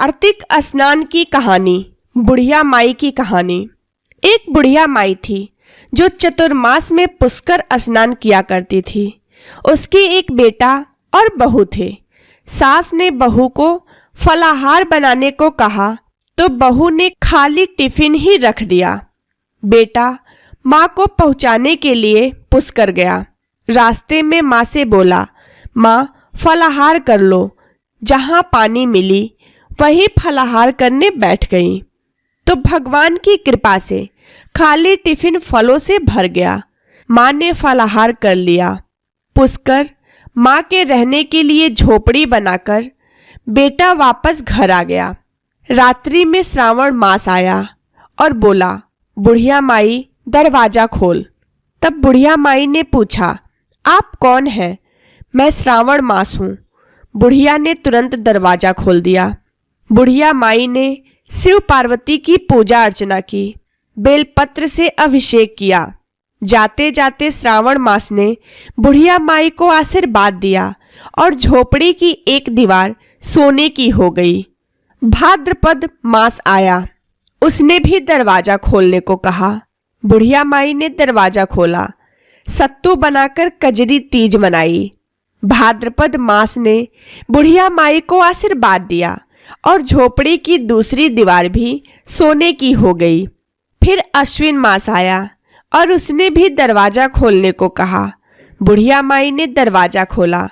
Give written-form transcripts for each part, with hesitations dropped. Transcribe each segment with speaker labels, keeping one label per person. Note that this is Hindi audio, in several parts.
Speaker 1: कार्तिक स्नान की कहानी। बुढ़िया माई की कहानी। एक बुढ़िया माई थी जो चतुर्मास में पुष्कर स्नान किया करती थी। उसके एक बेटा और बहू थे। सास ने बहू को फलाहार बनाने को कहा तो बहू ने खाली टिफिन ही रख दिया। बेटा माँ को पहुँचाने के लिए पुष्कर गया। रास्ते में माँ से बोला, माँ फलाहार कर लो। जहाँ पानी मिली वही फलाहार करने बैठ गई तो भगवान की कृपा से खाली टिफिन फलों से भर गया। माँ ने फलाहार कर लिया। पुष्कर माँ के रहने के लिए झोपड़ी बनाकर बेटा वापस घर आ गया। रात्रि में श्रावण मास आया और बोला, बुढ़िया माई दरवाजा खोल। तब बुढ़िया माई ने पूछा, आप कौन हैं? मैं श्रावण मास हूँ। बुढ़िया ने तुरंत दरवाजा खोल दिया। बुढ़िया माई ने शिव पार्वती की पूजा अर्चना की, बेलपत्र से अभिषेक किया। जाते जाते श्रावण मास ने बुढ़िया माई को आशीर्वाद दिया और झोपड़ी की एक दीवार सोने की हो गई। भाद्रपद मास आया। उसने भी दरवाजा खोलने को कहा। बुढ़िया माई ने दरवाजा खोला। सत्तू बनाकर कजरी तीज मनाई। भाद्रपद मास ने बुढ़िया माई को आशीर्वाद दिया और झोपड़ी की दूसरी दीवार भी सोने की हो गई। फिर अश्विन मास आया और उसने भी दरवाजा खोलने को कहा। बुढ़िया माई ने दरवाजा खोला।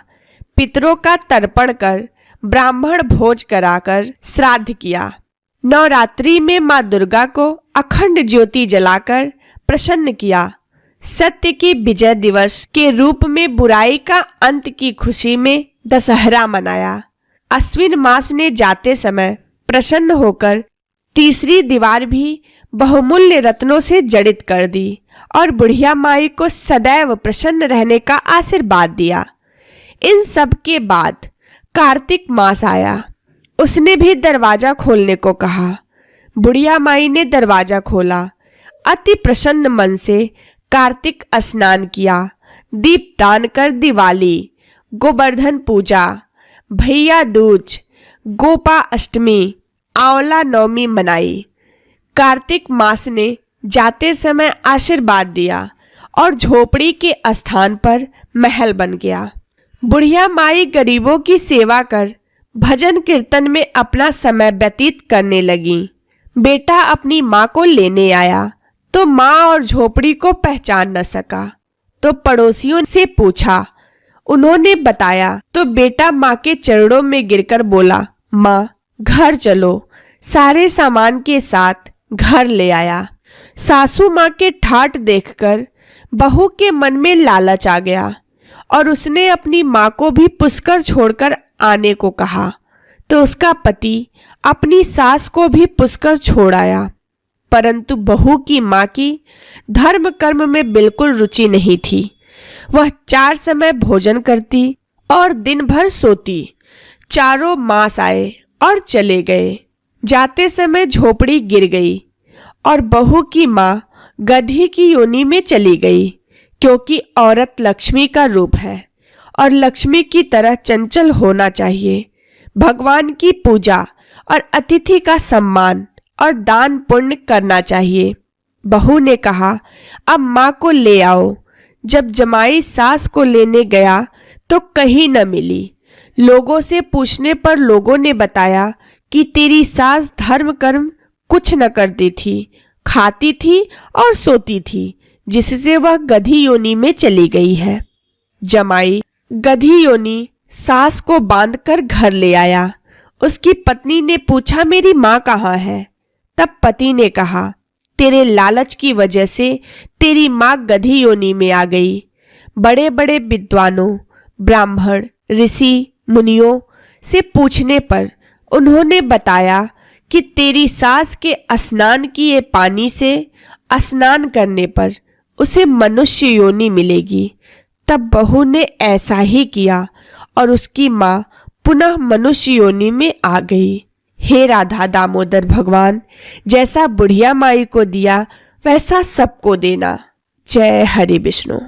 Speaker 1: पितरों का तर्पण कर ब्राह्मण भोज कराकर श्राद्ध किया। नवरात्रि में माँ दुर्गा को अखंड ज्योति जलाकर प्रसन्न किया। सत्य की विजय दिवस के रूप में बुराई का अंत की खुशी में दशहरा मनाया। अश्विन मास ने जाते समय प्रसन्न होकर तीसरी दीवार भी बहुमूल्य रत्नों से जड़ित कर दी और बुढ़िया माई को सदैव प्रसन्न रहने का आशीर्वाद दिया। इन सब के बाद कार्तिक मास आया। उसने भी दरवाजा खोलने को कहा। बुढ़िया माई ने दरवाजा खोला। अति प्रसन्न मन से कार्तिक स्नान किया। दीपदान कर दिवाली, गोवर्धन पूजा, भैया दूज, गोपा अष्टमी, आंवला नवमी मनाई। कार्तिक मास ने जाते समय आशीर्वाद दिया और झोपड़ी के स्थान पर महल बन गया। बुढ़िया माई गरीबों की सेवा कर भजन कीर्तन में अपना समय व्यतीत करने लगी। बेटा अपनी माँ को लेने आया तो माँ और झोपड़ी को पहचान न सका तो पड़ोसियों से पूछा। उन्होंने बताया तो बेटा माँ के चरणों में गिरकर बोला, माँ घर चलो। सारे सामान के साथ घर ले आया। सासू माँ के ठाठ देखकर बहू के मन में लालच आ गया और उसने अपनी माँ को भी पुष्कर छोड़कर आने को कहा तो उसका पति अपनी सास को भी पुष्कर छोड़ आया। परंतु बहू की माँ की धर्म कर्म में बिल्कुल रुचि नहीं थी। वह 4 समय भोजन करती और दिन भर सोती। चारों मास आए और चले गए। जाते समय झोपड़ी गिर गई और बहू की माँ गधी की योनि में चली गई, क्योंकि औरत लक्ष्मी का रूप है और लक्ष्मी की तरह चंचल होना चाहिए। भगवान की पूजा और अतिथि का सम्मान और दान पुण्य करना चाहिए। बहू ने कहा, अब माँ को ले आओ। जब जमाई सास को लेने गया तो कहीं न मिली। लोगों से पूछने पर लोगों ने बताया कि तेरी सास धर्म कर्म कुछ न करती थी, खाती थी और सोती थी, जिससे वह गधी योनि में चली गई है। जमाई गधी योनि सास को बांधकर घर ले आया। उसकी पत्नी ने पूछा, मेरी माँ कहाँ है? तब पति ने कहा, तेरे लालच की वजह से तेरी माँ गधी योनि में आ गई। बड़े बड़े विद्वानों, ब्राह्मण, ऋषि, मुनियों से पूछने पर उन्होंने बताया कि तेरी सास के स्नान किए पानी से स्नान करने पर उसे मनुष्य योनि मिलेगी। तब बहू ने ऐसा ही किया और उसकी माँ पुनः मनुष्य योनि में आ गई। हे राधा दामोदर भगवान, जैसा बुढ़िया माई को दिया वैसा सबको देना। जय हरि विष्णु।